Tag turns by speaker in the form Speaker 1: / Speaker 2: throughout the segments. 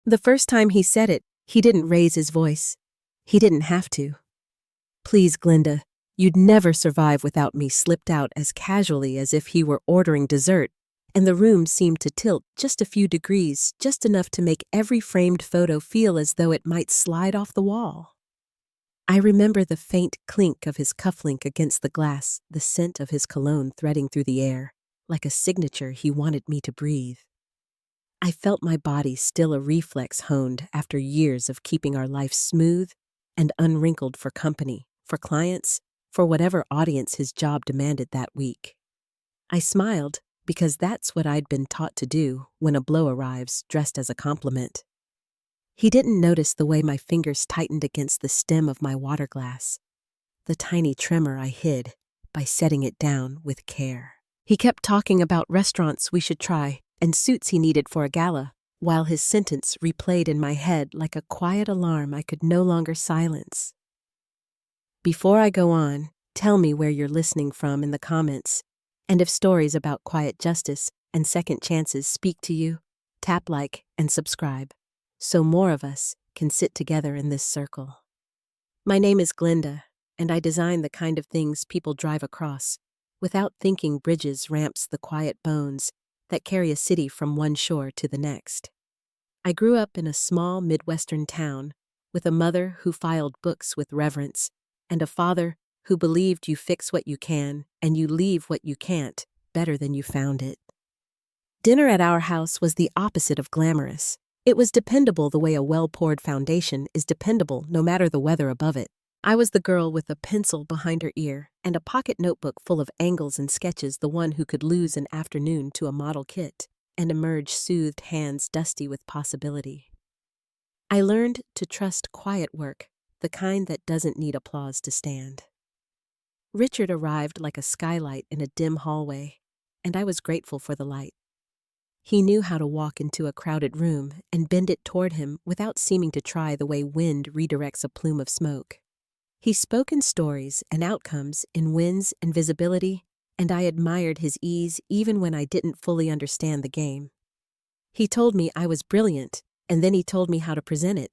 Speaker 1: The first time he said it, he didn't raise his voice. He didn't have to. "Please, Glinda, you'd never survive without me," slipped out as casually as if he were ordering dessert, and the room seemed to tilt just a few degrees, just enough to make every framed photo feel as though it might slide off the wall. I remember the faint clink of his cufflink against the glass, the scent of his cologne threading through the air, like a signature he wanted me to breathe. I felt my body still a reflex honed after years of keeping our life smooth and unwrinkled for company, for clients, for whatever audience his job demanded that week. I smiled because that's what I'd been taught to do when a blow arrives dressed as a compliment. He didn't notice the way my fingers tightened against the stem of my water glass, the tiny tremor I hid by setting it down with care. He kept talking about restaurants we should try and suits he needed for a gala, while his sentence replayed in my head like a quiet alarm I could no longer silence. Before I go on, tell me where you're listening from in the comments, and if stories about quiet justice and second chances speak to you, tap like and subscribe, so more of us can sit together in this circle. My name is Glinda, and I design the kind of things people drive across, without thinking bridges ramps the quiet bones that carry a city from one shore to the next. I grew up in a small Midwestern town with a mother who filed books with reverence and a father who believed you fix what you can and you leave what you can't better than you found it. Dinner at our house was the opposite of glamorous. It was dependable the way a well-poured foundation is dependable no matter the weather above it. I was the girl with a pencil behind her ear and a pocket notebook full of angles and sketches, the one who could lose an afternoon to a model kit and emerge soothed hands dusty with possibility. I learned to trust quiet work, the kind that doesn't need applause to stand. Richard arrived like a skylight in a dim hallway, and I was grateful for the light. He knew how to walk into a crowded room and bend it toward him without seeming to try the way wind redirects a plume of smoke. He spoke in stories and outcomes, in wins and visibility, and I admired his ease even when I didn't fully understand the game. He told me I was brilliant, and then he told me how to present it.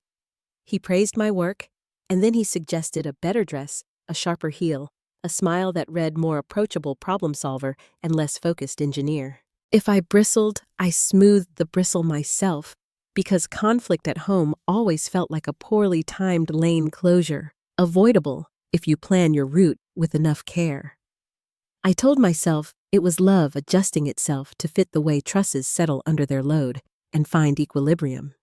Speaker 1: He praised my work, and then he suggested a better dress, a sharper heel, a smile that read more approachable problem solver and less focused engineer. If I bristled, I smoothed the bristle myself, because conflict at home always felt like a poorly timed lane closure, avoidable if you plan your route with enough care. I told myself it was love adjusting itself to fit the way trusses settle under their load and find equilibrium.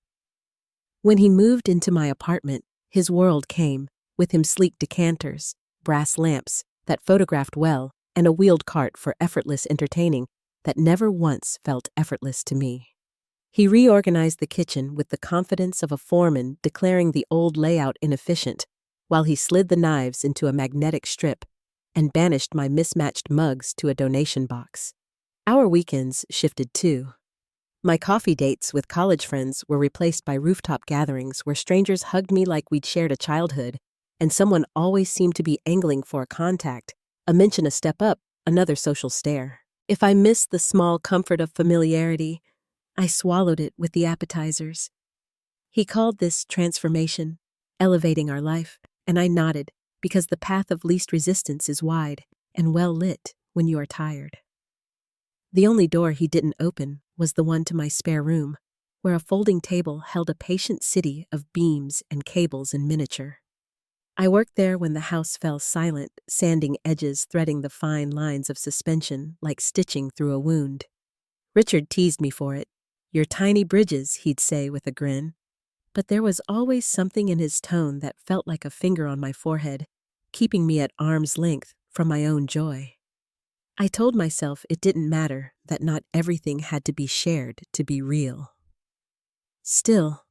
Speaker 1: When he moved into my apartment, his world came, with him sleek decanters, brass lamps that photographed well, and a wheeled cart for effortless entertaining that never once felt effortless to me. He reorganized the kitchen with the confidence of a foreman declaring the old layout inefficient, while he slid the knives into a magnetic strip and banished my mismatched mugs to a donation box. Our weekends shifted too. My coffee dates with college friends were replaced by rooftop gatherings where strangers hugged me like we'd shared a childhood, and someone always seemed to be angling for a contact, a mention a step up, another social stare. If I missed the small comfort of familiarity, I swallowed it with the appetizers. He called this transformation, elevating our life, and I nodded because the path of least resistance is wide and well lit when you are tired. The only door he didn't open was the one to my spare room, where a folding table held a patient city of beams and cables in miniature. I worked there when the house fell silent, sanding edges threading the fine lines of suspension like stitching through a wound. Richard teased me for it. "Your tiny bridges," he'd say with a grin. But there was always something in his tone that felt like a finger on my forehead, keeping me at arm's length from my own joy. I told myself it didn't matter, that not everything had to be shared to be real. Still,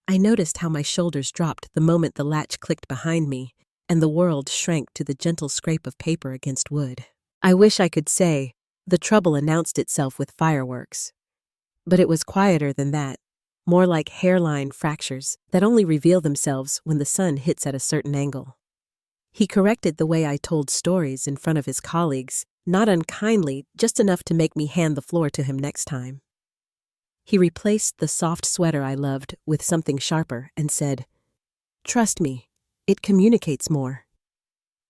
Speaker 1: I noticed how my shoulders dropped the moment the latch clicked behind me, and the world shrank to the gentle scrape of paper against wood. I wish I could say the trouble announced itself with fireworks. But it was quieter than that, more like hairline fractures that only reveal themselves when the sun hits at a certain angle. He corrected the way I told stories in front of his colleagues, not unkindly, just enough to make me hand the floor to him next time. He replaced the soft sweater I loved with something sharper and said, "Trust me, it communicates more."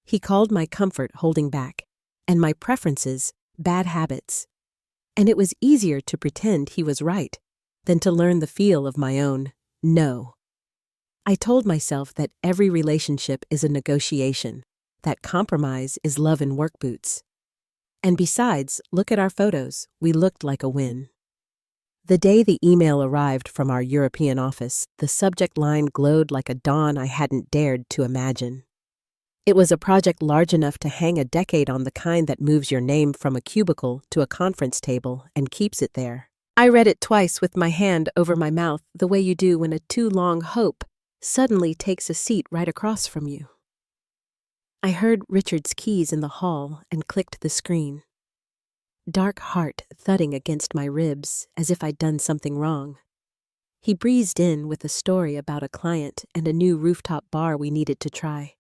Speaker 1: He called my comfort holding back, and my preferences bad habits. And it was easier to pretend he was right than to learn the feel of my own no. I told myself that every relationship is a negotiation, that compromise is love in work boots. And besides, look at our photos, we looked like a win. The day the email arrived from our European office, the subject line glowed like a dawn I hadn't dared to imagine. It was a project large enough to hang a decade on, the kind that moves your name from a cubicle to a conference table and keeps it there. I read it twice with my hand over my mouth, the way you do when a too long hope suddenly takes a seat right across from you. I heard Richard's keys in the hall and clicked the screen. Dark heart thudding against my ribs as if I'd done something wrong. He breezed in with a story about a client and a new rooftop bar we needed to try,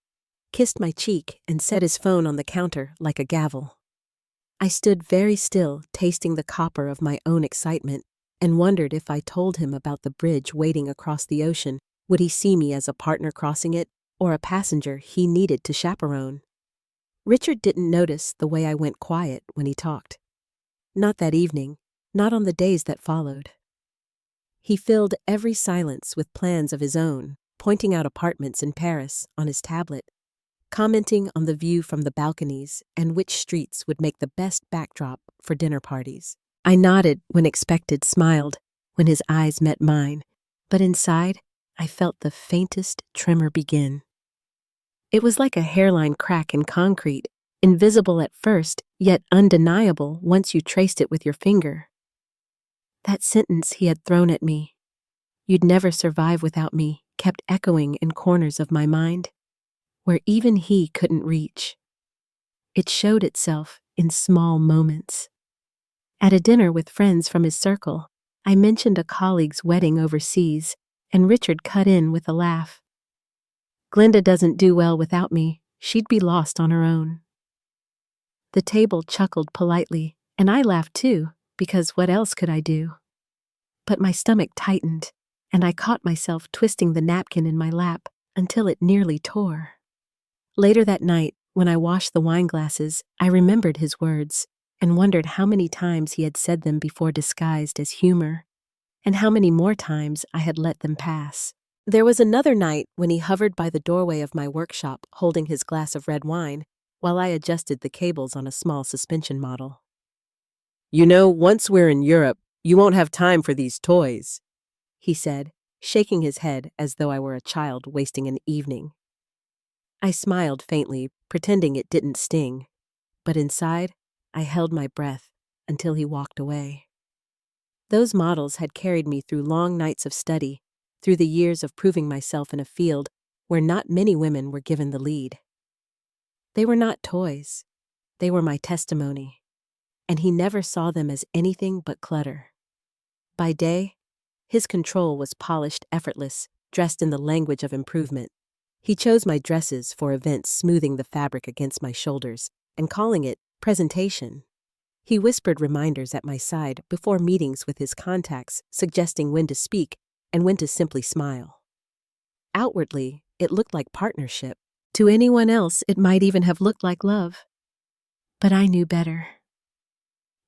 Speaker 1: kissed my cheek and set his phone on the counter like a gavel. I stood very still, tasting the copper of my own excitement, and wondered if I told him about the bridge waiting across the ocean, would he see me as a partner crossing it or a passenger he needed to chaperone? Richard didn't notice the way I went quiet when he talked. Not that evening, not on the days that followed. He filled every silence with plans of his own, pointing out apartments in Paris on his tablet, commenting on the view from the balconies and which streets would make the best backdrop for dinner parties. I nodded when expected, smiled when his eyes met mine, but inside I felt the faintest tremor begin. It was like a hairline crack in concrete, invisible at first, yet undeniable once you traced it with your finger. That sentence he had thrown at me, "You'd never survive without me," kept echoing in corners of my mind, where even he couldn't reach. It showed itself in small moments. At a dinner with friends from his circle, I mentioned a colleague's wedding overseas, and Richard cut in with a laugh. "Glenda doesn't do well without me. She'd be lost on her own." The table chuckled politely, and I laughed too, because what else could I do? But my stomach tightened, and I caught myself twisting the napkin in my lap until it nearly tore. Later that night, when I washed the wine glasses, I remembered his words and wondered how many times he had said them before disguised as humor, and how many more times I had let them pass. There was another night when he hovered by the doorway of my workshop holding his glass of red wine while I adjusted the cables on a small suspension model. "You know, once we're in Europe, you won't have time for these toys," he said, shaking his head as though I were a child wasting an evening. I smiled faintly, pretending it didn't sting, but inside, I held my breath until he walked away. Those models had carried me through long nights of study, through the years of proving myself in a field where not many women were given the lead. They were not toys. They were my testimony, and he never saw them as anything but clutter. By day, his control was polished, effortless, dressed in the language of improvement. He chose my dresses for events, smoothing the fabric against my shoulders and calling it presentation. He whispered reminders at my side before meetings with his contacts, suggesting when to speak and when to simply smile. Outwardly, it looked like partnership. To anyone else, it might even have looked like love. But I knew better.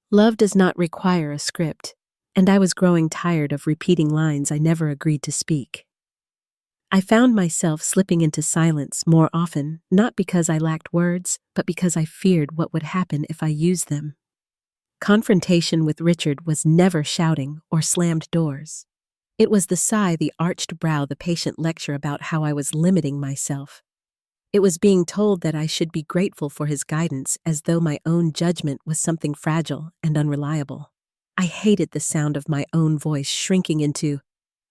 Speaker 1: Love does not require a script, and I was growing tired of repeating lines I never agreed to speak. I found myself slipping into silence more often, not because I lacked words, but because I feared what would happen if I used them. Confrontation with Richard was never shouting or slammed doors. It was the sigh, the arched brow, the patient lecture about how I was limiting myself. It was being told that I should be grateful for his guidance, as though my own judgment was something fragile and unreliable. I hated the sound of my own voice shrinking into,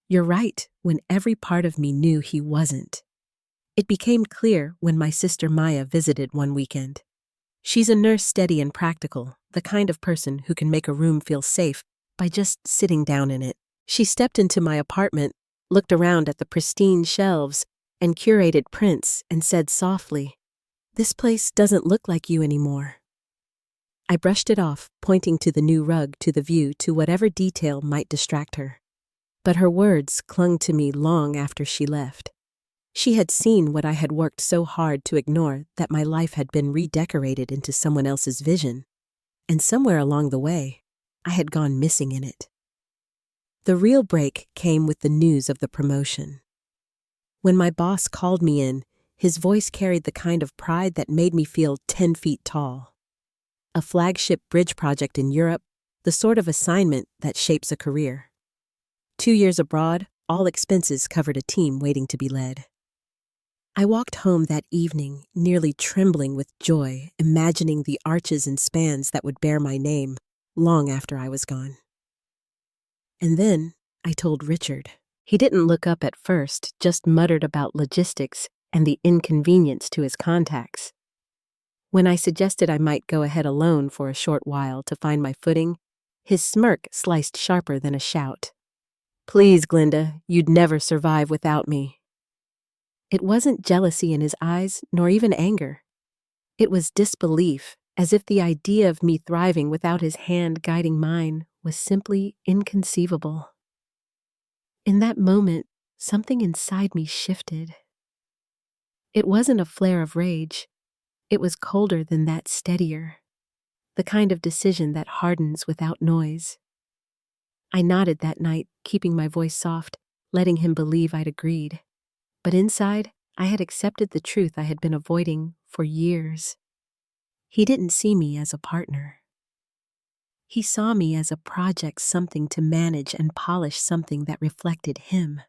Speaker 1: "You're right," when every part of me knew he wasn't. It became clear when my sister Maya visited one weekend. She's a nurse, steady and practical, the kind of person who can make a room feel safe by just sitting down in it. She stepped into my apartment, looked around at the pristine shelves and curated prints, and said softly, "This place doesn't look like you anymore." I brushed it off, pointing to the new rug, to the view, to whatever detail might distract her. But her words clung to me long after she left. She had seen what I had worked so hard to ignore, that my life had been redecorated into someone else's vision. And somewhere along the way, I had gone missing in it. The real break came with the news of the promotion. When my boss called me in, his voice carried the kind of pride that made me feel 10 feet tall. A flagship bridge project in Europe, the sort of assignment that shapes a career. 2 years abroad, all expenses covered, a team waiting to be led. I walked home that evening, nearly trembling with joy, imagining the arches and spans that would bear my name long after I was gone. And then I told Richard. He didn't look up at first, just muttered about logistics and the inconvenience to his contacts. When I suggested I might go ahead alone for a short while to find my footing, his smirk sliced sharper than a shout. "Please, Glinda, you'd never survive without me." It wasn't jealousy in his eyes, nor even anger. It was disbelief, as if the idea of me thriving without his hand guiding mine was simply inconceivable. In that moment, something inside me shifted. It wasn't a flare of rage. It was colder than that, steadier. The kind of decision that hardens without noise. I nodded that night, keeping my voice soft, letting him believe I'd agreed. But inside, I had accepted the truth I had been avoiding for years. He didn't see me as a partner. He saw me as a project, something to manage and polish, something that reflected him.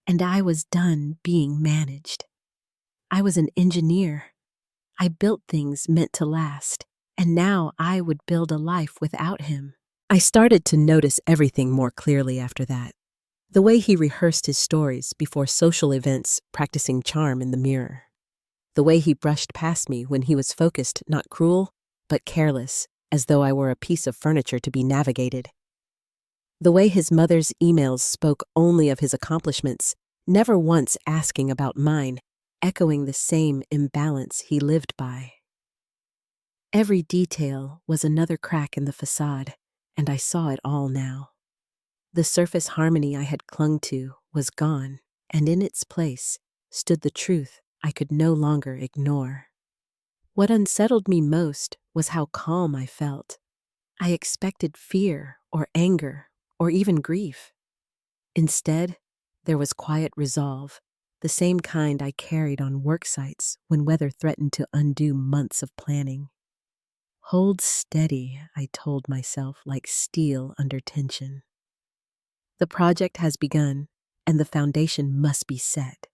Speaker 1: And I was done being managed. I was an engineer. I built things meant to last, and now I would build a life without him. I started to notice everything more clearly after that. The way he rehearsed his stories before social events, practicing charm in the mirror. The way he brushed past me when he was focused, not cruel, but careless, as though I were a piece of furniture to be navigated. The way his mother's emails spoke only of his accomplishments, never once asking about mine, echoing the same imbalance he lived by. Every detail was another crack in the facade, and I saw it all now. The surface harmony I had clung to was gone, and in its place stood the truth I could no longer ignore. What unsettled me most was how calm I felt. I expected fear or anger or even grief. Instead, there was quiet resolve, the same kind I carried on work sites when weather threatened to undo months of planning. Hold steady, I told myself, like steel under tension. The project has begun, and the foundation must be set.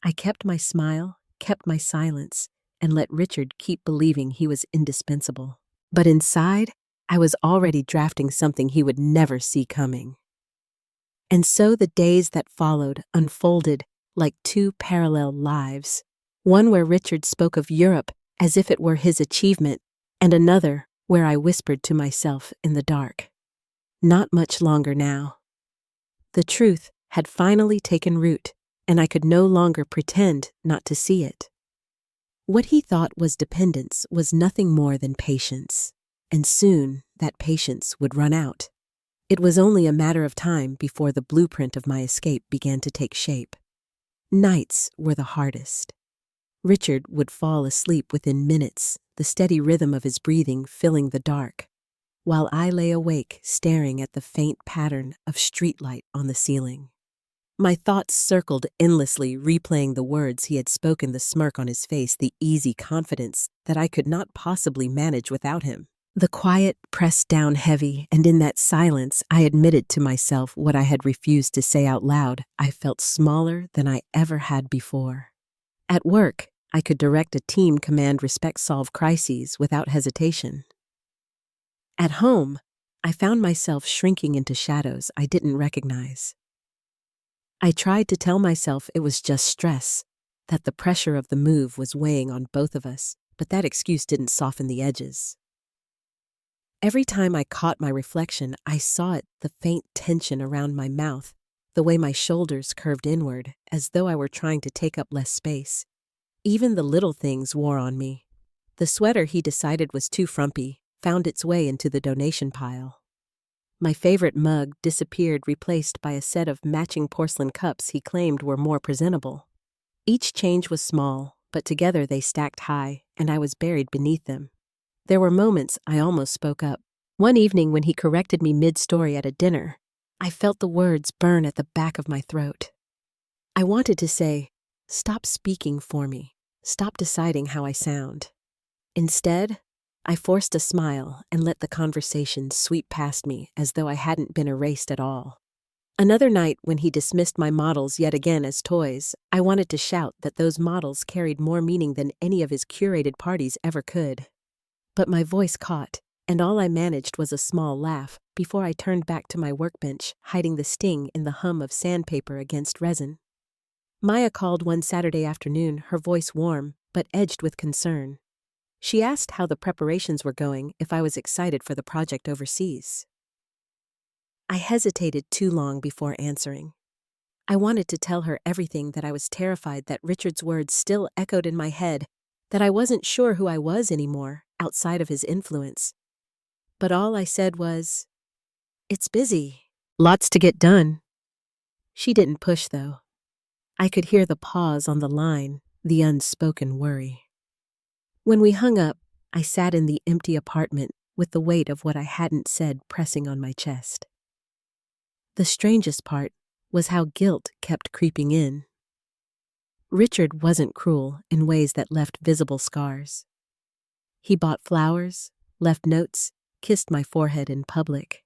Speaker 1: I kept my smile, kept my silence, and let Richard keep believing he was indispensable. But inside, I was already drafting something he would never see coming. And so the days that followed unfolded like two parallel lives, one where Richard spoke of Europe as if it were his achievement, and another where I whispered to myself in the dark. Not much longer now. The truth had finally taken root, and I could no longer pretend not to see it. What he thought was dependence was nothing more than patience, and soon that patience would run out. It was only a matter of time before the blueprint of my escape began to take shape. Nights were the hardest. Richard would fall asleep within minutes, the steady rhythm of his breathing filling the dark, while I lay awake staring at the faint pattern of streetlight on the ceiling. My thoughts circled endlessly, replaying the words he had spoken, the smirk on his face, the easy confidence that I could not possibly manage without him. The quiet pressed down heavy, and in that silence I admitted to myself what I had refused to say out loud. I felt smaller than I ever had before. At work, I could direct a team, command respect, solve crises without hesitation. At home, I found myself shrinking into shadows I didn't recognize. I tried to tell myself it was just stress, that the pressure of the move was weighing on both of us, but that excuse didn't soften the edges. Every time I caught my reflection, I saw it, the faint tension around my mouth, the way my shoulders curved inward, as though I were trying to take up less space. Even the little things wore on me. The sweater he decided was too frumpy found its way into the donation pile. My favorite mug disappeared, replaced by a set of matching porcelain cups he claimed were more presentable. Each change was small, but together they stacked high, and I was buried beneath them. There were moments I almost spoke up. One evening when he corrected me mid-story at a dinner, I felt the words burn at the back of my throat. I wanted to say, "Stop speaking for me. Stop deciding how I sound." Instead, I forced a smile and let the conversation sweep past me as though I hadn't been erased at all. Another night when he dismissed my models yet again as toys, I wanted to shout that those models carried more meaning than any of his curated parties ever could. But my voice caught, and all I managed was a small laugh before I turned back to my workbench, hiding the sting in the hum of sandpaper against resin. Maya called one Saturday afternoon, her voice warm but edged with concern. She asked how the preparations were going, if I was excited for the project overseas. I hesitated too long before answering. I wanted to tell her everything, that I was terrified that Richard's words still echoed in my head, that I wasn't sure who I was anymore, outside of his influence. But all I said was, "It's busy. Lots to get done." She didn't push, though. I could hear the pause on the line, the unspoken worry. When we hung up, I sat in the empty apartment with the weight of what I hadn't said pressing on my chest. The strangest part was how guilt kept creeping in. Richard wasn't cruel in ways that left visible scars. He bought flowers, left notes, kissed my forehead in public.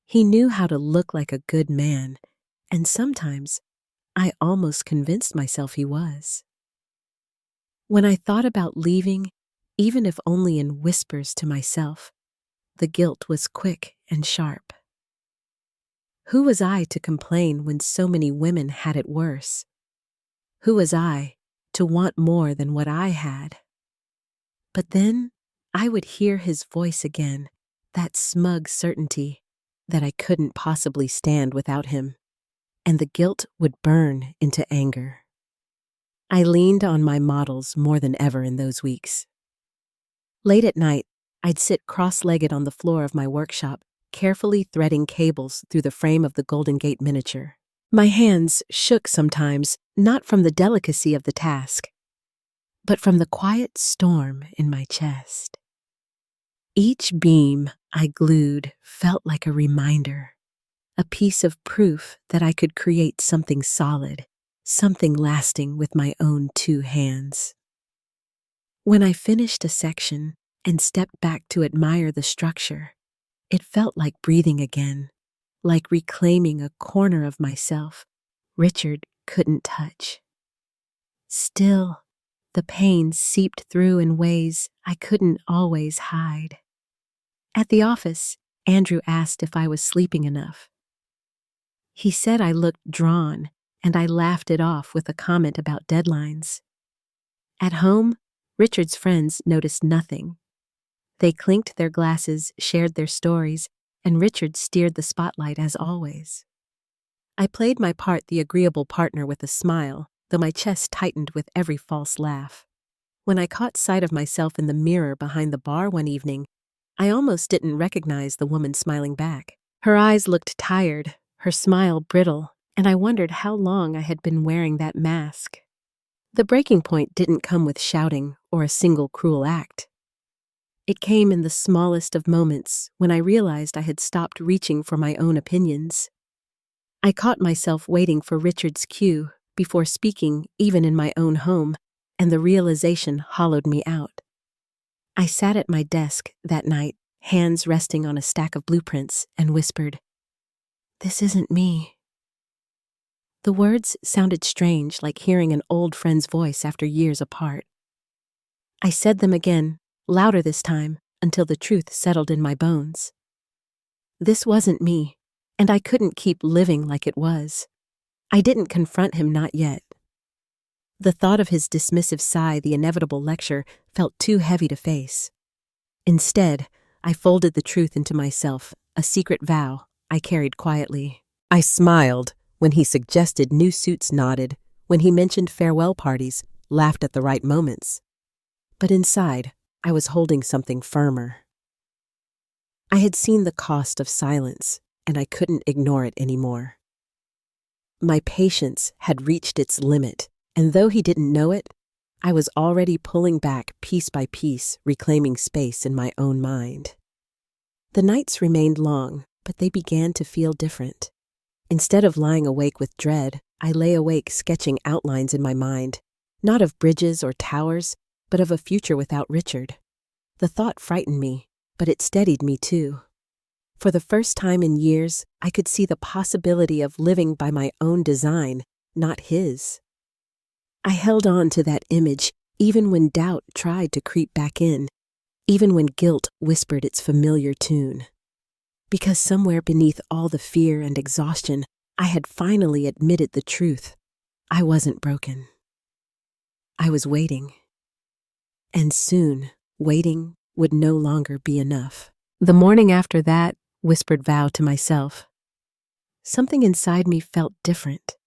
Speaker 1: He knew how to look like a good man, and sometimes I almost convinced myself he was. When I thought about leaving, even if only in whispers to myself, the guilt was quick and sharp. Who was I to complain when so many women had it worse? Who was I to want more than what I had? But then I would hear his voice again, that smug certainty that I couldn't possibly stand without him, and the guilt would burn into anger. I leaned on my models more than ever in those weeks. Late at night, I'd sit cross-legged on the floor of my workshop, carefully threading cables through the frame of the Golden Gate miniature. My hands shook sometimes, not from the delicacy of the task, but from the quiet storm in my chest. Each beam I glued felt like a reminder, a piece of proof that I could create something solid, something lasting with my own two hands. When I finished a section and stepped back to admire the structure, it felt like breathing again, like reclaiming a corner of myself Richard couldn't touch. Still, the pain seeped through in ways I couldn't always hide. At the office, Andrew asked if I was sleeping enough. He said I looked drawn, and I laughed it off with a comment about deadlines. At home, Richard's friends noticed nothing. They clinked their glasses, shared their stories, and Richard steered the spotlight as always. I played my part, the agreeable partner, with a smile, though my chest tightened with every false laugh. When I caught sight of myself in the mirror behind the bar one evening, I almost didn't recognize the woman smiling back. Her eyes looked tired, her smile brittle, and I wondered how long I had been wearing that mask. The breaking point didn't come with shouting or a single cruel act. It came in the smallest of moments when I realized I had stopped reaching for my own opinions. I caught myself waiting for Richard's cue before speaking, even in my own home, and the realization hollowed me out. I sat at my desk that night, hands resting on a stack of blueprints, and whispered, "This isn't me." The words sounded strange, like hearing an old friend's voice after years apart. I said them again, louder this time, until the truth settled in my bones. This wasn't me, and I couldn't keep living like it was. I didn't confront him, not yet. The thought of his dismissive sigh, the inevitable lecture, felt too heavy to face. Instead, I folded the truth into myself, a secret vow I carried quietly. I smiled when he suggested new suits, nodded when he mentioned farewell parties, laughed at the right moments. but inside, I was holding something firmer. I had seen the cost of silence, and I couldn't ignore it anymore. My patience had reached its limit, and though he didn't know it, I was already pulling back piece by piece, reclaiming space in my own mind. The nights remained long, but they began to feel different. Instead of lying awake with dread, I lay awake sketching outlines in my mind, not of bridges or towers, but of a future without Richard. The thought frightened me, but it steadied me too. For the first time in years, I could see the possibility of living by my own design, not his. I held on to that image even when doubt tried to creep back in, even when guilt whispered its familiar tune. Because somewhere beneath all the fear and exhaustion, I had finally admitted the truth. I wasn't broken. I was waiting. And soon, waiting would no longer be enough. The morning after that, whispered vow to myself. Something inside me felt different.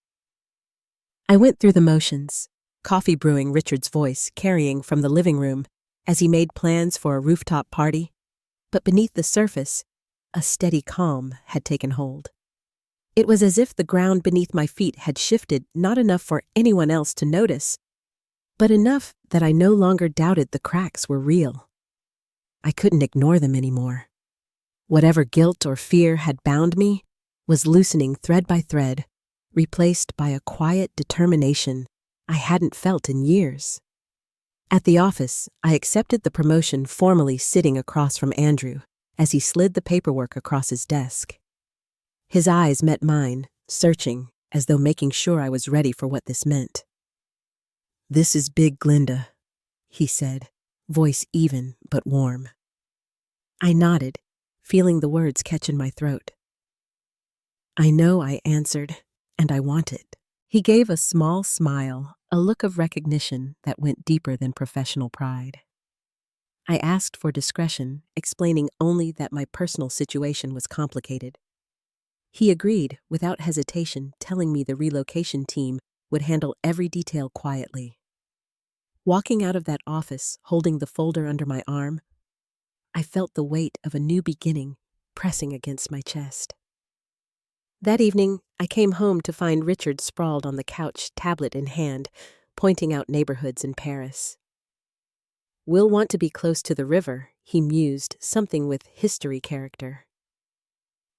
Speaker 1: I went through the motions, coffee brewing Richard's voice carrying from the living room as he made plans for a rooftop party, but beneath the surface, a steady calm had taken hold. It was as if the ground beneath my feet had shifted not enough for anyone else to notice, but enough that I no longer doubted the cracks were real. I couldn't ignore them anymore. Whatever guilt or fear had bound me was loosening thread by thread, replaced by a quiet determination I hadn't felt in years. At the office, I accepted the promotion formally sitting across from Andrew as he slid the paperwork across his desk. His eyes met mine, searching, as though making sure I was ready for what this meant. "This is big, Glinda," he said, voice even but warm. I nodded, feeling the words catch in my throat. "I know," I answered, "and I want it." He gave a small smile, a look of recognition that went deeper than professional pride. I asked for discretion, explaining only that my personal situation was complicated. He agreed, without hesitation, telling me the relocation team would handle every detail quietly. Walking out of that office, holding the folder under my arm, I felt the weight of a new beginning pressing against my chest. That evening, I came home to find Richard sprawled on the couch, tablet in hand, pointing out neighborhoods in Paris. "We'll want to be close to the river," he mused, something with history character.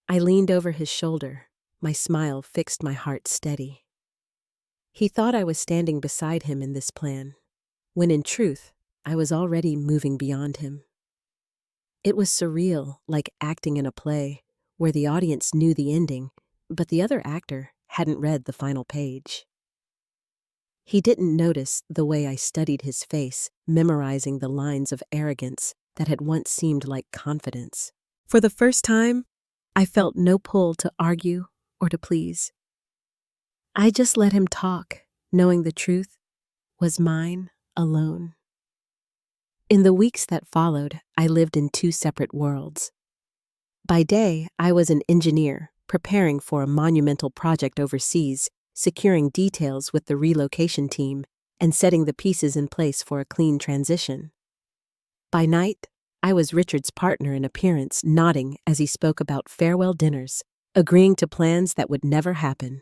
Speaker 1: I leaned over his shoulder, my smile fixed my heart steady. He thought I was standing beside him in this plan, when in truth, I was already moving beyond him. It was surreal, like acting in a play, where the audience knew the ending, but the other actor hadn't read the final page. He didn't notice the way I studied his face, memorizing the lines of arrogance that had once seemed like confidence. For the first time, I felt no pull to argue or to please. I just let him talk, knowing the truth was mine alone. In the weeks that followed, I lived in two separate worlds. By day, I was an engineer, preparing for a monumental project overseas, securing details with the relocation team, and setting the pieces in place for a clean transition. By night, I was Richard's partner in appearance, nodding as he spoke about farewell dinners, agreeing to plans that would never happen.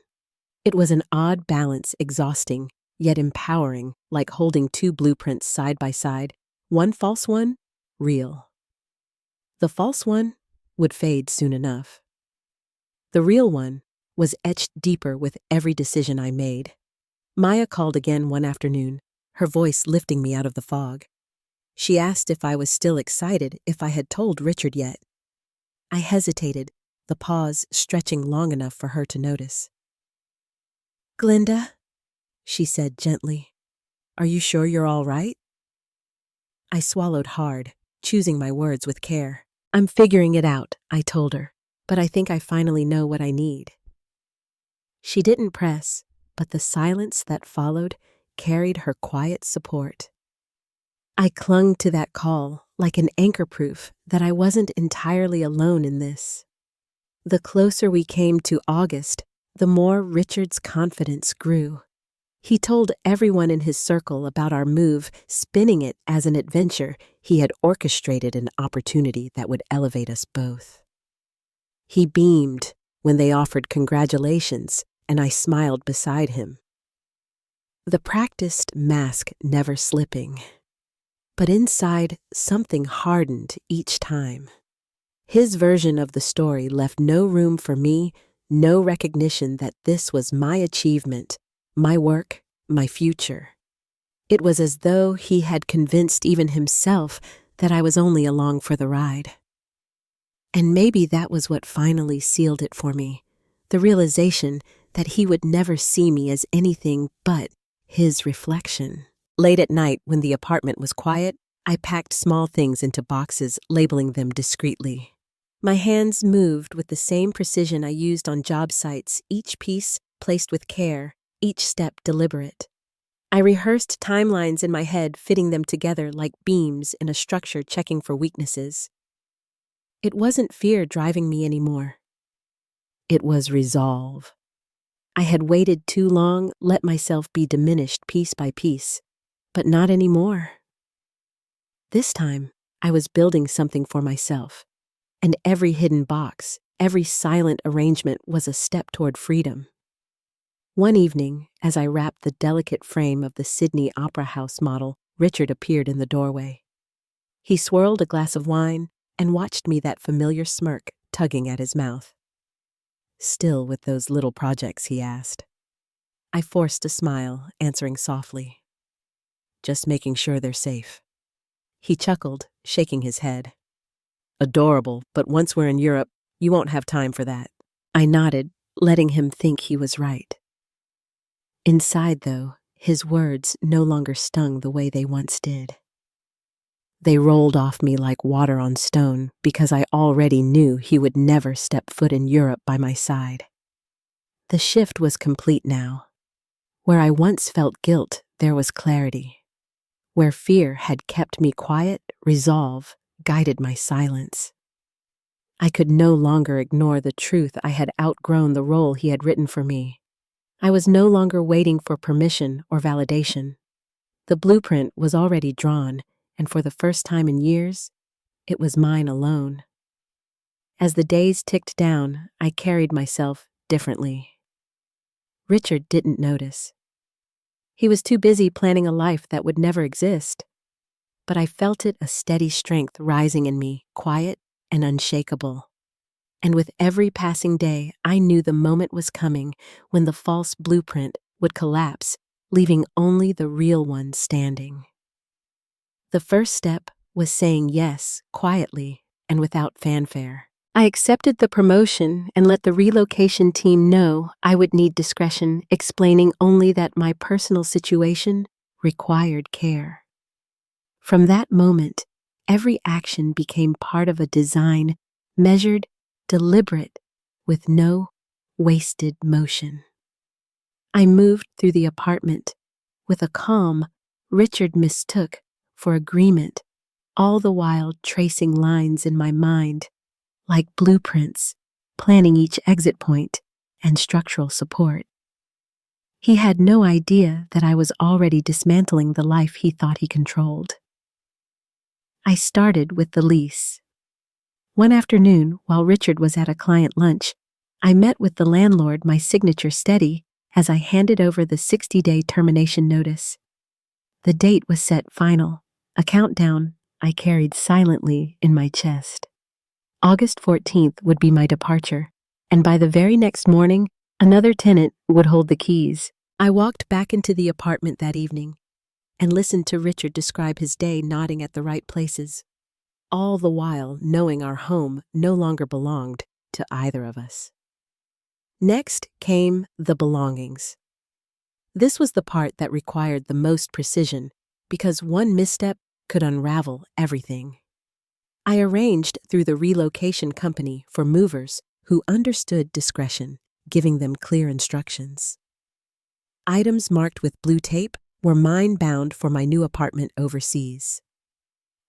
Speaker 1: It was an odd balance, exhausting, yet empowering, like holding two blueprints side by side, one false one, real. The false one would fade soon enough. The real one was etched deeper with every decision I made. Maya called again one afternoon, her voice lifting me out of the fog. She asked if I was still excited, if I had told Richard yet. I hesitated, the pause stretching long enough for her to notice. "Glinda," she said gently, "are you sure you're all right?" I swallowed hard, choosing my words with care. "I'm figuring it out," I told her, "but I think I finally know what I need." She didn't press, but the silence that followed carried her quiet support. I clung to that call like an anchor proof that I wasn't entirely alone in this. The closer we came to August, the more Richard's confidence grew. He told everyone in his circle about our move, spinning it as an adventure. He had orchestrated an opportunity that would elevate us both. He beamed when they offered congratulations, and I smiled beside him. The practiced mask never slipping, but inside something hardened each time. His version of the story left no room for me, no recognition that this was my achievement, my work, my future. It was as though he had convinced even himself that I was only along for the ride. And maybe that was what finally sealed it for me, the realization that he would never see me as anything but his reflection. Late at night, when the apartment was quiet, I packed small things into boxes, labeling them discreetly. My hands moved with the same precision I used on job sites, each piece placed with care, each step deliberate. I rehearsed timelines in my head, fitting them together like beams in a structure, checking for weaknesses. It wasn't fear driving me anymore. It was resolve. I had waited too long, let myself be diminished piece by piece, but not anymore. This time, I was building something for myself, and every hidden box, every silent arrangement was a step toward freedom. One evening, as I wrapped the delicate frame of the Sydney Opera House model, Richard appeared in the doorway. He swirled a glass of wine and watched me, that familiar smirk tugging at his mouth. "Still with those little projects?" he asked. I forced a smile, answering softly, "Just making sure they're safe." He chuckled, shaking his head. "Adorable, but once we're in Europe, you won't have time for that." I nodded, letting him think he was right. Inside, though, his words no longer stung the way they once did. They rolled off me like water on stone because I already knew he would never step foot in Europe by my side. The shift was complete now. Where I once felt guilt, there was clarity. Where fear had kept me quiet, resolve guided my silence. I could no longer ignore the truth. I had outgrown the role he had written for me. I was no longer waiting for permission or validation. The blueprint was already drawn, and for the first time in years, it was mine alone. As the days ticked down, I carried myself differently. Richard didn't notice. He was too busy planning a life that would never exist. But I felt it, a steady strength rising in me, quiet and unshakable. And with every passing day, I knew the moment was coming when the false blueprint would collapse, leaving only the real one standing. The first step was saying yes, quietly and without fanfare. I accepted the promotion and let the relocation team know I would need discretion, explaining only that my personal situation required care. From that moment, every action became part of a design, measured, deliberate, with no wasted motion. I moved through the apartment with a calm Richard mistook for agreement, all the while tracing lines in my mind, like blueprints, planning each exit point and structural support. He had no idea that I was already dismantling the life he thought he controlled. I started with the lease. One afternoon, while Richard was at a client lunch, I met with the landlord, my signature steady, as I handed over the 60-day termination notice. The date was set final, a countdown I carried silently in my chest. August 14th would be my departure, and by the very next morning, another tenant would hold the keys. I walked back into the apartment that evening and listened to Richard describe his day, nodding at the right places, all the while knowing our home no longer belonged to either of us. Next came the belongings. This was the part that required the most precision, because one misstep could unravel everything. I arranged through the relocation company for movers who understood discretion, giving them clear instructions. Items marked with blue tape were mine, bound for my new apartment overseas.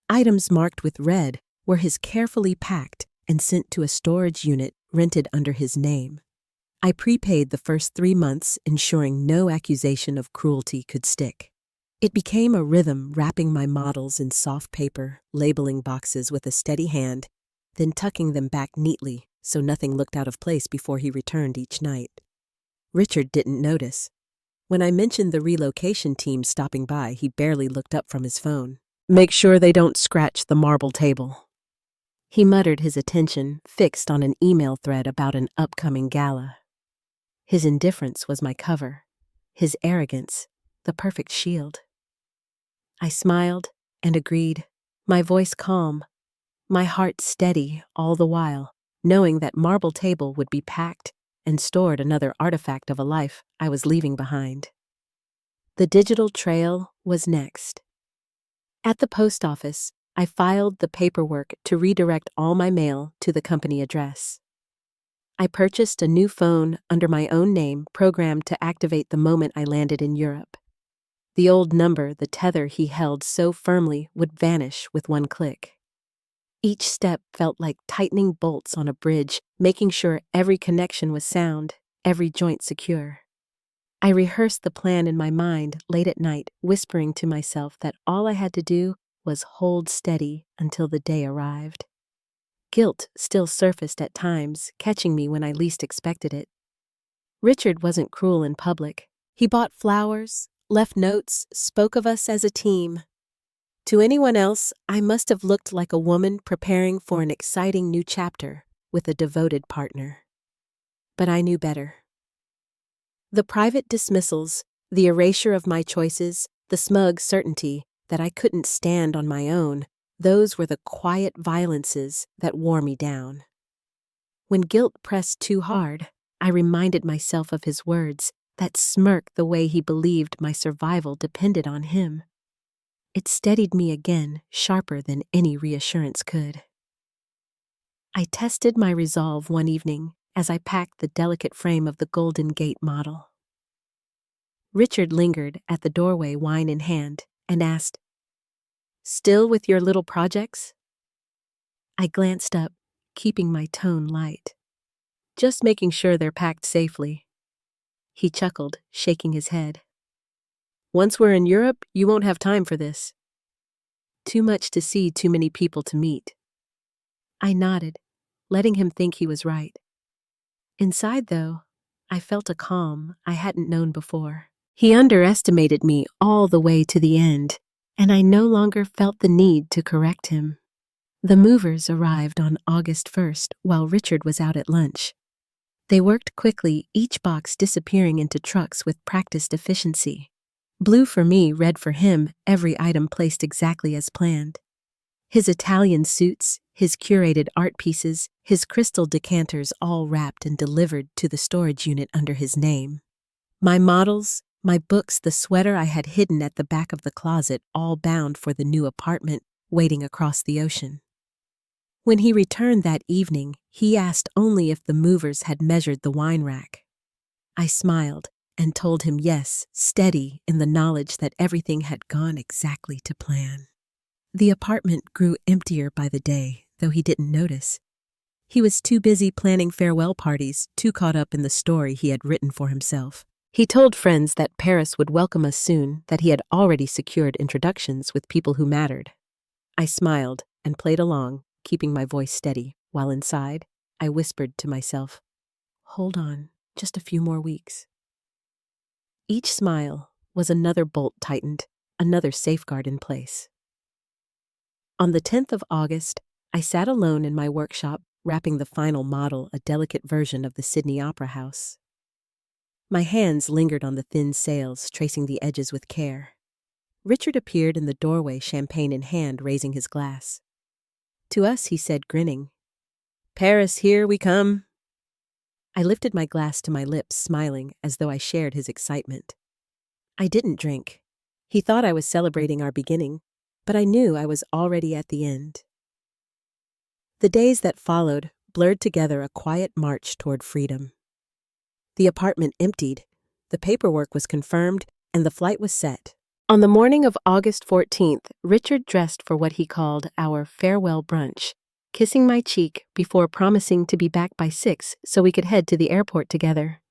Speaker 1: Items marked with red were his, carefully packed and sent to a storage unit rented under his name. I prepaid the first 3 months, ensuring no accusation of cruelty could stick. It became a rhythm, wrapping my models in soft paper, labeling boxes with a steady hand, then tucking them back neatly so nothing looked out of place before he returned each night. Richard didn't notice. When I mentioned the relocation team stopping by, he barely looked up from his phone. "Make sure they don't scratch the marble table." He muttered, his attention fixed on an email thread about an upcoming gala. His indifference was my cover, his arrogance the perfect shield. I smiled and agreed, my voice calm, my heart steady all the while, knowing that marble table would be packed and stored, another artifact of a life I was leaving behind. The digital trail was next. At the post office, I filed the paperwork to redirect all my mail to the company address. I purchased a new phone under my own name, programmed to activate the moment I landed in Europe. The old number, the tether he held so firmly, would vanish with one click. Each step felt like tightening bolts on a bridge, making sure every connection was sound, every joint secure. I rehearsed the plan in my mind late at night, whispering to myself that all I had to do was hold steady until the day arrived. Guilt still surfaced at times, catching me when I least expected it. Richard wasn't cruel in public. He bought flowers, left notes, spoke of us as a team. To anyone else, I must have looked like a woman preparing for an exciting new chapter with a devoted partner. But I knew better. The private dismissals, the erasure of my choices, the smug certainty that I couldn't stand on my own, those were the quiet violences that wore me down. When guilt pressed too hard, I reminded myself of his words, that smirk, the way he believed my survival depended on him. It steadied me again, sharper than any reassurance could. I tested my resolve one evening as I packed the delicate frame of the Golden Gate model. Richard lingered at the doorway, wine in hand, and asked, "Still with your little projects?" I glanced up, keeping my tone light. "Just making sure they're packed safely." He chuckled, shaking his head. "Once we're in Europe, you won't have time for this." Too much to see, too many people to meet. I nodded, letting him think he was right. Inside, though, I felt a calm I hadn't known before. He underestimated me all the way to the end, and I no longer felt the need to correct him. The movers arrived on August 1st while Richard was out at lunch. They worked quickly, each box disappearing into trucks with practiced efficiency. Blue for me, red for him, every item placed exactly as planned. His Italian suits, his curated art pieces, his crystal decanters, all wrapped and delivered to the storage unit under his name. My models, my books, the sweater I had hidden at the back of the closet, all bound for the new apartment waiting across the ocean. When he returned that evening, he asked only if the movers had measured the wine rack. I smiled and told him yes, steady in the knowledge that everything had gone exactly to plan. The apartment grew emptier by the day, though he didn't notice. He was too busy planning farewell parties, too caught up in the story he had written for himself. He told friends that Paris would welcome us soon, that he had already secured introductions with people who mattered. I smiled and played along, keeping my voice steady, while inside, I whispered to myself, "Hold on, just a few more weeks." Each smile was another bolt tightened, another safeguard in place. On the 10th of August, I sat alone in my workshop, wrapping the final model, a delicate version of the Sydney Opera House. My hands lingered on the thin sails, tracing the edges with care. Richard appeared in the doorway, champagne in hand, raising his glass. To us, he said, grinning, "Paris, here we come." I lifted my glass to my lips, smiling as though I shared his excitement. I didn't drink. He thought I was celebrating our beginning, but I knew I was already at the end. The days that followed blurred together, a quiet march toward freedom. The apartment emptied, the paperwork was confirmed, and the flight was set. On the morning of August 14th, Richard dressed for what he called our farewell brunch, kissing my cheek before promising to be back by 6 so we could head to the airport together.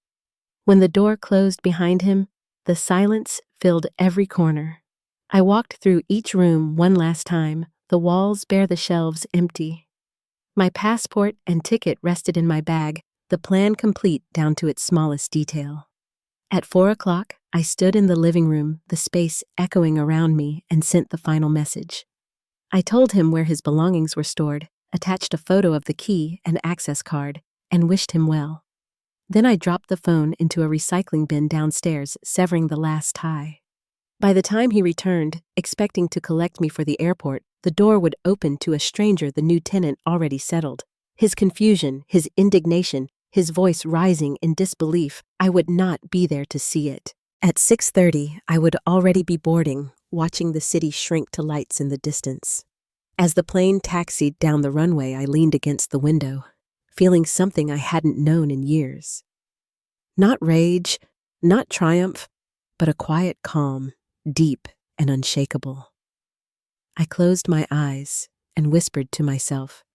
Speaker 1: When the door closed behind him, the silence filled every corner. I walked through each room one last time, the walls bare, the shelves empty. My passport and ticket rested in my bag, the plan complete down to its smallest detail. At 4 o'clock, I stood in the living room, the space echoing around me, and sent the final message. I told him where his belongings were stored, attached a photo of the key and access card, and wished him well. Then I dropped the phone into a recycling bin downstairs, severing the last tie. By the time he returned, expecting to collect me for the airport, the door would open to a stranger, the new tenant already settled. His confusion, his indignation, his voice rising in disbelief, I would not be there to see it. At 6:30, I would already be boarding, watching the city shrink to lights in the distance. As the plane taxied down the runway, I leaned against the window, feeling something I hadn't known in years. Not rage, not triumph, but a quiet calm, deep and unshakable. I closed my eyes and whispered to myself,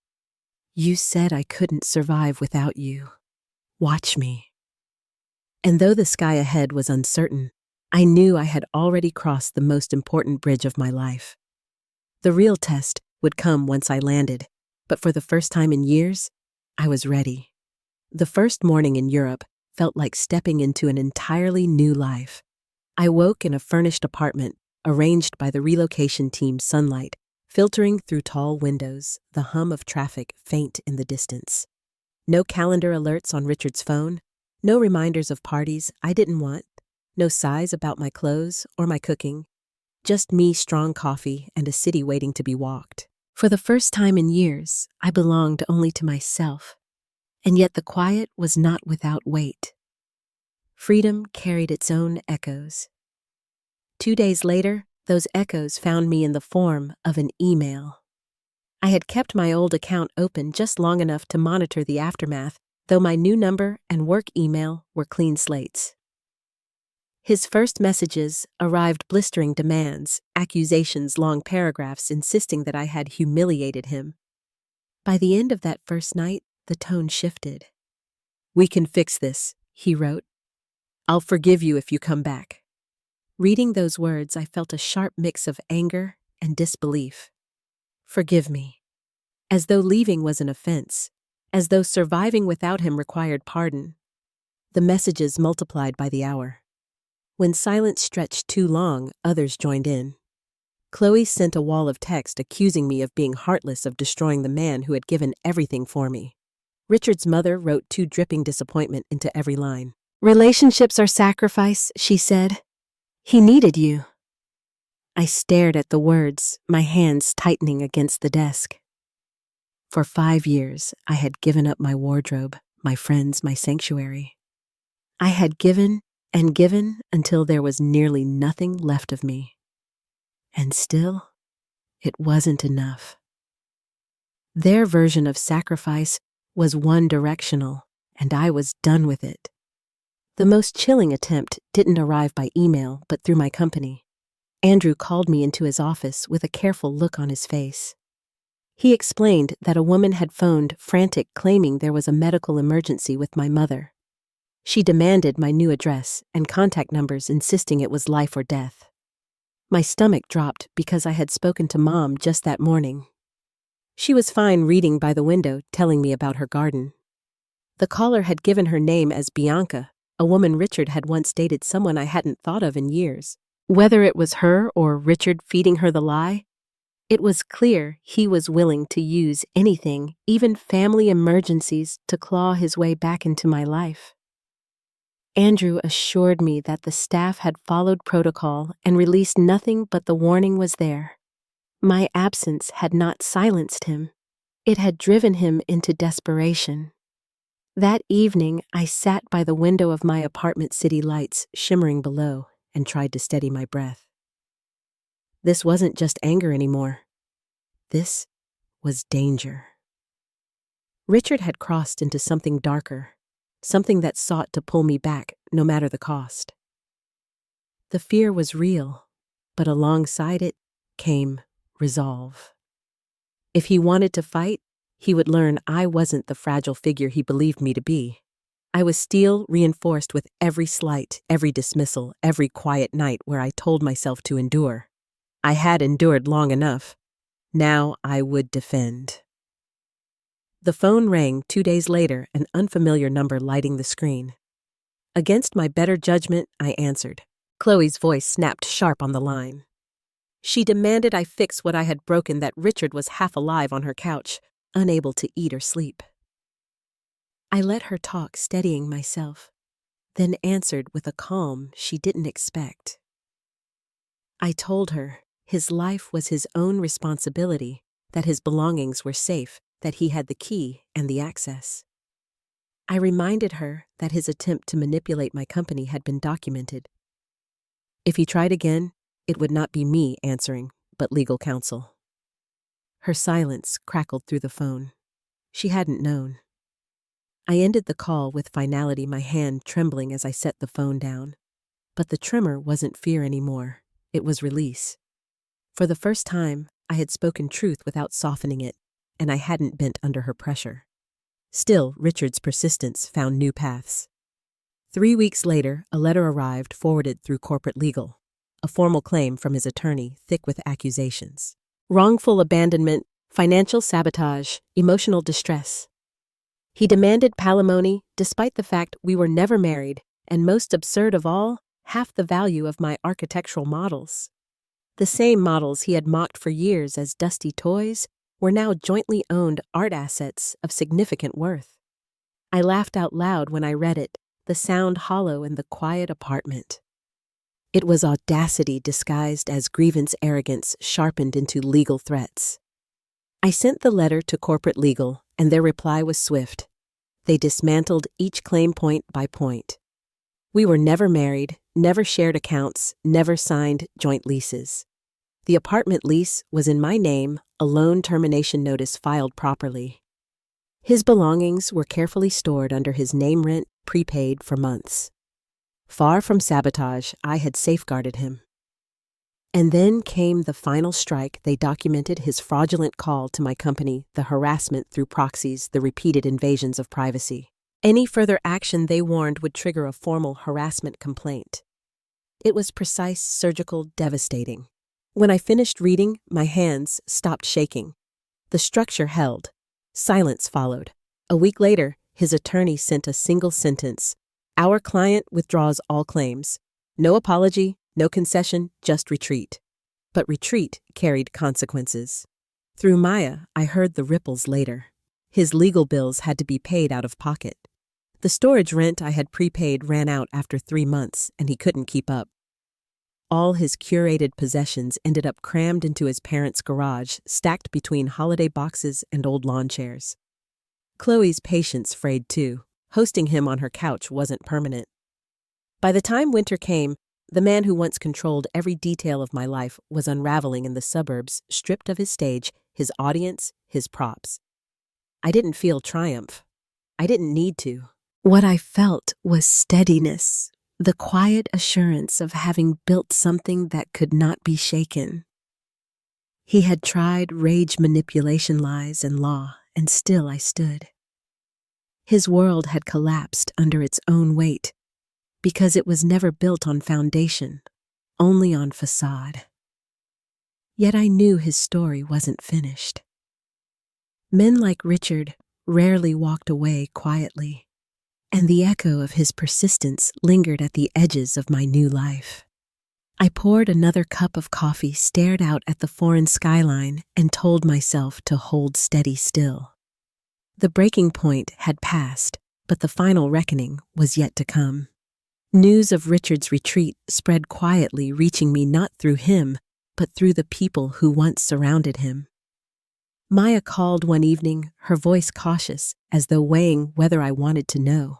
Speaker 1: "You said I couldn't survive without you. Watch me." And though the sky ahead was uncertain, I knew I had already crossed the most important bridge of my life. The real test would come once I landed, but for the first time in years, I was ready. The first morning in Europe felt like stepping into an entirely new life. I woke in a furnished apartment, arranged by the relocation team's sunlight, filtering through tall windows, the hum of traffic faint in the distance. No calendar alerts on Richard's phone, no reminders of parties I didn't want, no sighs about my clothes or my cooking, just me, strong coffee, and a city waiting to be walked. For the first time in years, I belonged only to myself, and yet the quiet was not without weight. Freedom carried its own echoes. 2 days later, those echoes found me in the form of an email. I had kept my old account open just long enough to monitor the aftermath, though my new number and work email were clean slates. His first messages arrived blistering demands, accusations, long paragraphs insisting that I had humiliated him. By the end of that first night, the tone shifted. "We can fix this," he wrote. "I'll forgive you if you come back." Reading those words, I felt a sharp mix of anger and disbelief. Forgive me. As though leaving was an offense, as though surviving without him required pardon. The messages multiplied by the hour. When silence stretched too long, others joined in. Chloe sent a wall of text accusing me of being heartless, of destroying the man who had given everything for me. Richard's mother wrote too dripping disappointment into every line. "Relationships are sacrifice," she said. "He needed you." I stared at the words, my hands tightening against the desk. For 5 years, I had given up my wardrobe, my friends, my sanctuary. I had given and given until there was nearly nothing left of me. And still, it wasn't enough. Their version of sacrifice was one-directional, and I was done with it. The most chilling attempt didn't arrive by email, but through my company. Andrew called me into his office with a careful look on his face. He explained that a woman had phoned, frantic, claiming there was a medical emergency with my mother. She demanded my new address and contact numbers, insisting it was life or death. My stomach dropped because I had spoken to Mom just that morning. She was fine reading by the window, telling me about her garden. The caller had given her name as Bianca, a woman Richard had once dated, someone I hadn't thought of in years. Whether it was her or Richard feeding her the lie, it was clear he was willing to use anything, even family emergencies, to claw his way back into my life. Andrew assured me that the staff had followed protocol and released nothing but the warning was there. My absence had not silenced him. It had driven him into desperation. That evening, I sat by the window of my apartment, city lights shimmering below, and tried to steady my breath. This wasn't just anger anymore. This was danger. Richard had crossed into something darker, something that sought to pull me back, no matter the cost. The fear was real, but alongside it came resolve. If he wanted to fight, he would learn I wasn't the fragile figure he believed me to be. I was steel reinforced with every slight, every dismissal, every quiet night where I told myself to endure. I had endured long enough. Now I would defend. The phone rang 2 days later, an unfamiliar number lighting the screen. Against my better judgment, I answered. Chloe's voice snapped sharp on the line. She demanded I fix what I had broken, that Richard was half alive on her couch, unable to eat or sleep. I let her talk, steadying myself, then answered with a calm she didn't expect. I told her his life was his own responsibility, that his belongings were safe, that he had the key and the access. I reminded her that his attempt to manipulate my company had been documented. If he tried again, it would not be me answering, but legal counsel. Her silence crackled through the phone. She hadn't known. I ended the call with finality, my hand trembling as I set the phone down. But the tremor wasn't fear anymore. It was release. For the first time, I had spoken truth without softening it, and I hadn't bent under her pressure. Still, Richard's persistence found new paths. 3 weeks later, a letter arrived forwarded through corporate legal. A formal claim from his attorney, thick with accusations. Wrongful abandonment, financial sabotage, emotional distress. He demanded palimony despite the fact we were never married, and most absurd of all, half the value of my architectural models. The same models he had mocked for years as dusty toys were now jointly owned art assets of significant worth. I laughed out loud when I read it, the sound hollow in the quiet apartment. It was audacity disguised as grievance, arrogance sharpened into legal threats. I sent the letter to corporate legal, and their reply was swift. They dismantled each claim point by point. We were never married, never shared accounts, never signed joint leases. The apartment lease was in my name, a loan termination notice filed properly. His belongings were carefully stored under his name, rent prepaid for months. Far from sabotage, I had safeguarded him. And then came the final strike. They documented his fraudulent call to my company, the harassment through proxies, the repeated invasions of privacy. Any further action, they warned, would trigger a formal harassment complaint. It was precise, surgical, devastating. When I finished reading, my hands stopped shaking. The structure held. Silence followed. A week later, his attorney sent a single sentence. Our client withdraws all claims. No apology, no concession, just retreat. But retreat carried consequences. Through Maya, I heard the ripples later. His legal bills had to be paid out of pocket. The storage rent I had prepaid ran out after 3 months, and he couldn't keep up. All his curated possessions ended up crammed into his parents' garage, stacked between holiday boxes and old lawn chairs. Chloe's patience frayed too. Hosting him on her couch wasn't permanent. By the time winter came, the man who once controlled every detail of my life was unraveling in the suburbs, stripped of his stage, his audience, his props. I didn't feel triumph. I didn't need to. What I felt was steadiness, the quiet assurance of having built something that could not be shaken. He had tried rage, manipulation, lies, and law, and still I stood. His world had collapsed under its own weight, because it was never built on foundation, only on facade. Yet I knew his story wasn't finished. Men like Richard rarely walked away quietly, and the echo of his persistence lingered at the edges of my new life. I poured another cup of coffee, stared out at the foreign skyline, and told myself to hold steady still. The breaking point had passed, but the final reckoning was yet to come. News of Richard's retreat spread quietly, reaching me not through him, but through the people who once surrounded him. Maya called one evening, her voice cautious, as though weighing whether I wanted to know.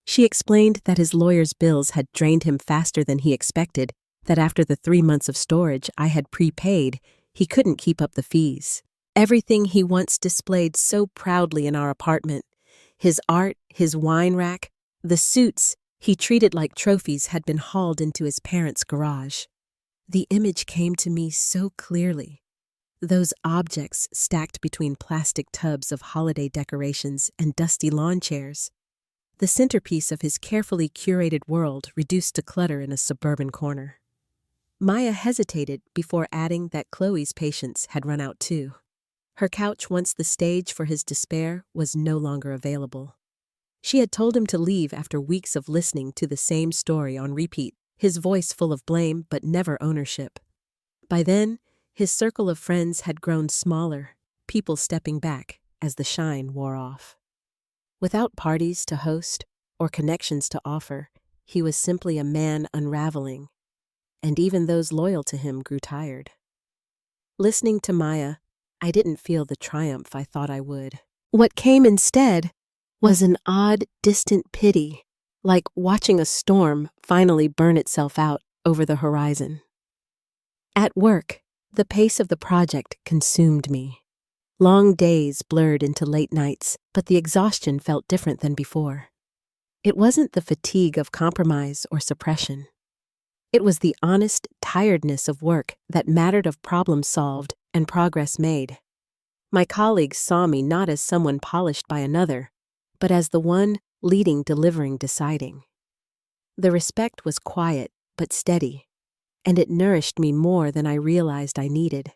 Speaker 1: She explained that his lawyer's bills had drained him faster than he expected, that after the 3 months of storage I had prepaid, he couldn't keep up the fees. Everything he once displayed so proudly in our apartment, his art, his wine rack, the suits he treated like trophies, had been hauled into his parents' garage. The image came to me so clearly. Those objects stacked between plastic tubs of holiday decorations and dusty lawn chairs, the centerpiece of his carefully curated world reduced to clutter in a suburban corner. Maya hesitated before adding that Chloe's patience had run out too. Her couch, once the stage for his despair, was no longer available. She had told him to leave after weeks of listening to the same story on repeat, his voice full of blame but never ownership. By then, his circle of friends had grown smaller, people stepping back as the shine wore off. Without parties to host or connections to offer, he was simply a man unraveling, and even those loyal to him grew tired. Listening to Maya, I didn't feel the triumph I thought I would. What came instead was an odd, distant pity, like watching a storm finally burn itself out over the horizon. At work, the pace of the project consumed me. Long days blurred into late nights, but the exhaustion felt different than before. It wasn't the fatigue of compromise or suppression. It was the honest tiredness of work that mattered, of problems solved and progress made. My colleagues saw me not as someone polished by another, but as the one leading, delivering, deciding. The respect was quiet but steady, and it nourished me more than I realized I needed.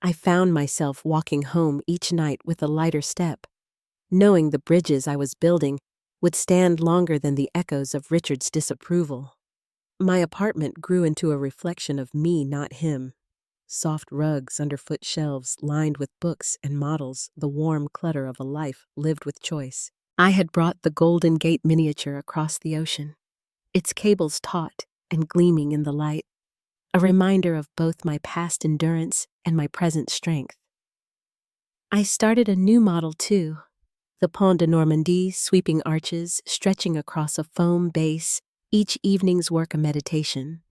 Speaker 1: I found myself walking home each night with a lighter step, knowing the bridges I was building would stand longer than the echoes of Richard's disapproval. My apartment grew into a reflection of me, not him. Soft rugs, underfoot shelves lined with books and models, the warm clutter of a life lived with choice. I had brought the Golden Gate miniature across the ocean, its cables taut and gleaming in the light, a reminder of both my past endurance and my present strength. I started a new model too, the Pont de Normandie, sweeping arches stretching across a foam base, each evening's work a meditation.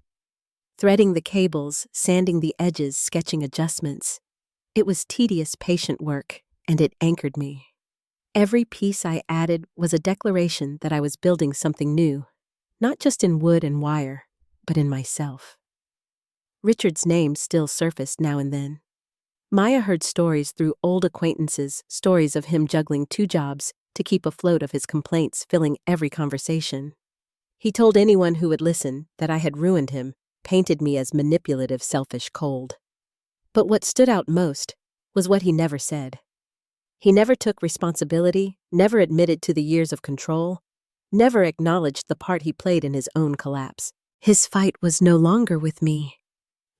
Speaker 1: Threading the cables, sanding the edges, sketching adjustments. It was tedious, patient work, and it anchored me. Every piece I added was a declaration that I was building something new, not just in wood and wire, but in myself. Richard's name still surfaced now and then. Maya heard stories through old acquaintances, stories of him juggling 2 jobs to keep afloat, of his complaints filling every conversation. He told anyone who would listen that I had ruined him, painted me as manipulative, selfish, cold. But what stood out most was what he never said. He never took responsibility, never admitted to the years of control, never acknowledged the part he played in his own collapse. His fight was no longer with me.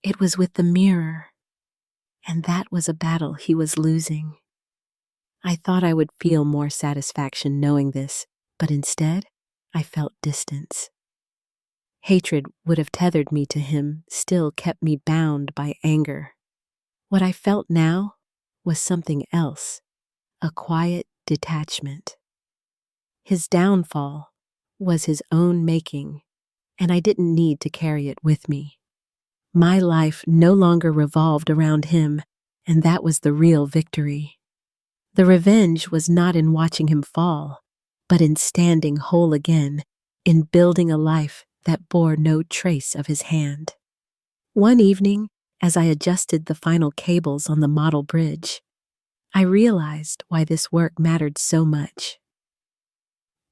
Speaker 1: It was with the mirror, and that was a battle he was losing. I thought I would feel more satisfaction knowing this, but instead, I felt distance. Hatred would have tethered me to him, still kept me bound by anger. What I felt now was something else, a quiet detachment. His downfall was his own making, and I didn't need to carry it with me. My life no longer revolved around him, and that was the real victory. The revenge was not in watching him fall, but in standing whole again, in building a life that bore no trace of his hand. One evening, as I adjusted the final cables on the model bridge, I realized why this work mattered so much.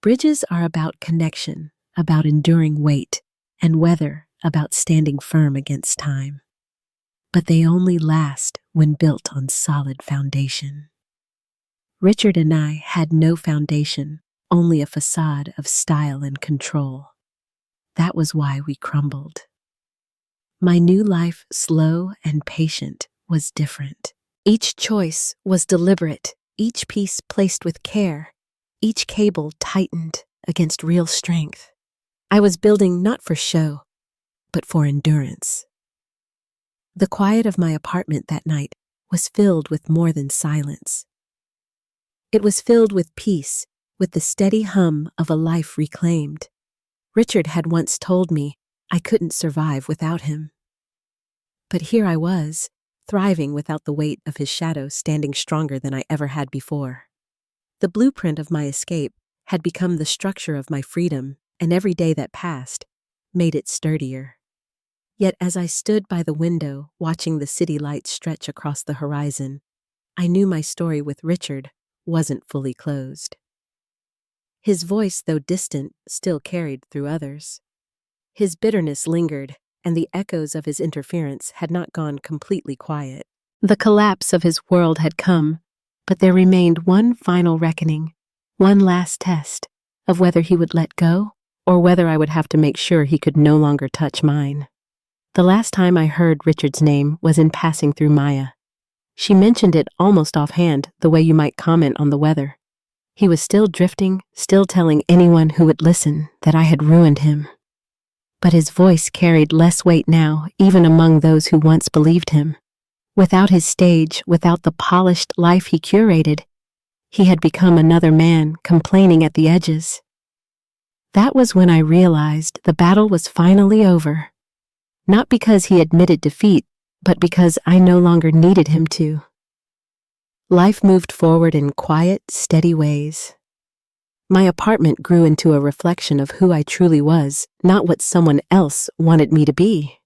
Speaker 1: Bridges are about connection, about enduring weight, and weather, about standing firm against time. But they only last when built on solid foundation. Richard and I had no foundation, only a facade of style and control. That was why we crumbled. My new life, slow and patient, was different. Each choice was deliberate, each piece placed with care, each cable tightened against real strength. I was building not for show, but for endurance. The quiet of my apartment that night was filled with more than silence. It was filled with peace, with the steady hum of a life reclaimed. Richard had once told me I couldn't survive without him. But here I was, thriving without the weight of his shadow, standing stronger than I ever had before. The blueprint of my escape had become the structure of my freedom, and every day that passed made it sturdier. Yet as I stood by the window, watching the city lights stretch across the horizon, I knew my story with Richard wasn't fully closed. His voice, though distant, still carried through others. His bitterness lingered, and the echoes of his interference had not gone completely quiet. The collapse of his world had come, but there remained one final reckoning, one last test of whether he would let go or whether I would have to make sure he could no longer touch mine. The last time I heard Richard's name was in passing through Maya. She mentioned it almost offhand, the way you might comment on the weather. He was still drifting, still telling anyone who would listen that I had ruined him. But his voice carried less weight now, even among those who once believed him. Without his stage, without the polished life he curated, he had become another man, complaining at the edges. That was when I realized the battle was finally over. Not because he admitted defeat, but because I no longer needed him to. Life moved forward in quiet, steady ways. My apartment grew into a reflection of who I truly was, not what someone else wanted me to be.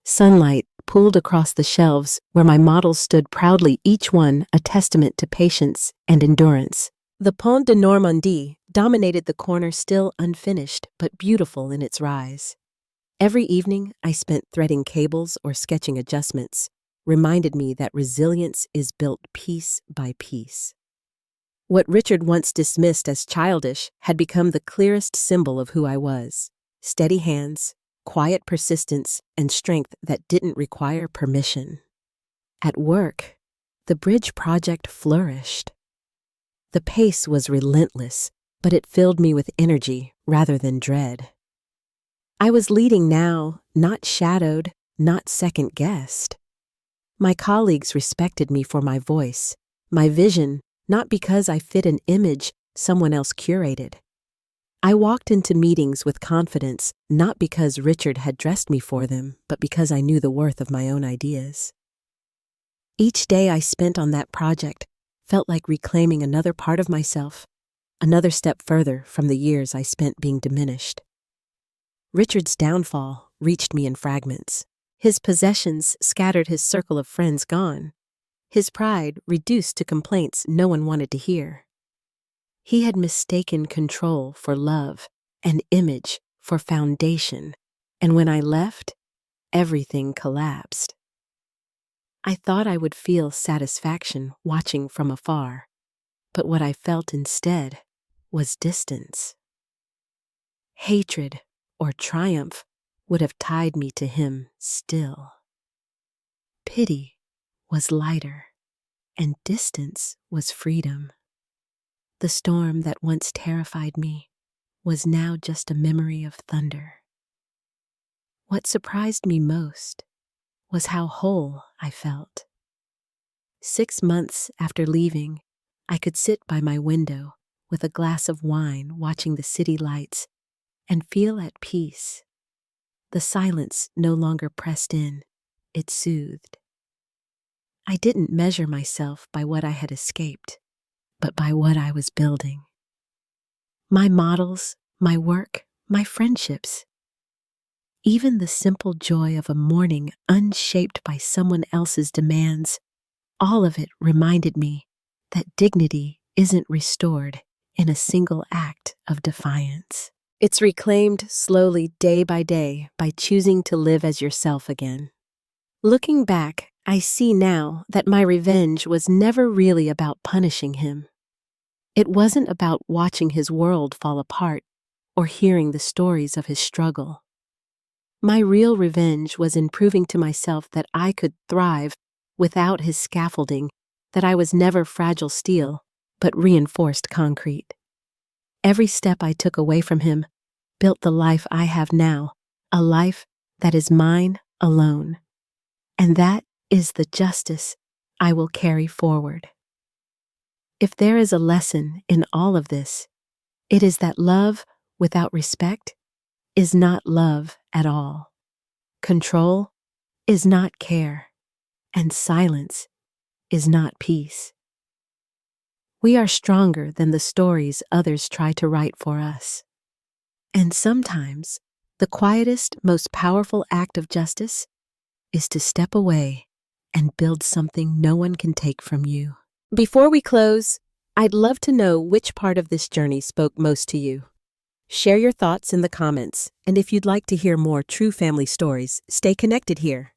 Speaker 1: Sunlight pooled across the shelves where my models stood proudly, each one a testament to patience and endurance. The Pont de Normandie dominated the corner, still unfinished but beautiful in its rise. Every evening I spent threading cables or sketching adjustments, reminded me that resilience is built piece by piece. What Richard once dismissed as childish had become the clearest symbol of who I was. Steady hands, quiet persistence, and strength that didn't require permission. At work, the bridge project flourished. The pace was relentless, but it filled me with energy rather than dread. I was leading now, not shadowed, not second-guessed. My colleagues respected me for my voice, my vision, not because I fit an image someone else curated. I walked into meetings with confidence, not because Richard had dressed me for them, but because I knew the worth of my own ideas. Each day I spent on that project felt like reclaiming another part of myself, another step further from the years I spent being diminished. Richard's downfall reached me in fragments. His possessions scattered, his circle of friends gone. His pride reduced to complaints no one wanted to hear. He had mistaken control for love and image for foundation, and when I left, everything collapsed. I thought I would feel satisfaction watching from afar, but what I felt instead was distance. Hatred or triumph would have tied me to him still. Pity was lighter, and distance was freedom. The storm that once terrified me was now just a memory of thunder. What surprised me most was how whole I felt. 6 months after leaving, I could sit by my window with a glass of wine watching the city lights and feel at peace. The silence no longer pressed in, it soothed. I didn't measure myself by what I had escaped, but by what I was building. My models, my work, my friendships. Even the simple joy of a morning unshaped by someone else's demands, all of it reminded me that dignity isn't restored in a single act of defiance. It's reclaimed slowly, day by day, by choosing to live as yourself again. Looking back, I see now that my revenge was never really about punishing him. It wasn't about watching his world fall apart or hearing the stories of his struggle. My real revenge was in proving to myself that I could thrive without his scaffolding, that I was never fragile steel, but reinforced concrete. Every step I took away from him built the life I have now, a life that is mine alone. And that is the justice I will carry forward. If there is a lesson in all of this, it is that love without respect is not love at all. Control is not care, and silence is not peace. We are stronger than the stories others try to write for us. And sometimes The quietest, most powerful act of justice is to step away and build something no one can take from you. Before we close, I'd love to know which part of this journey spoke most to you. Share your thoughts in the comments, and if you'd like to hear more true family stories, stay connected here.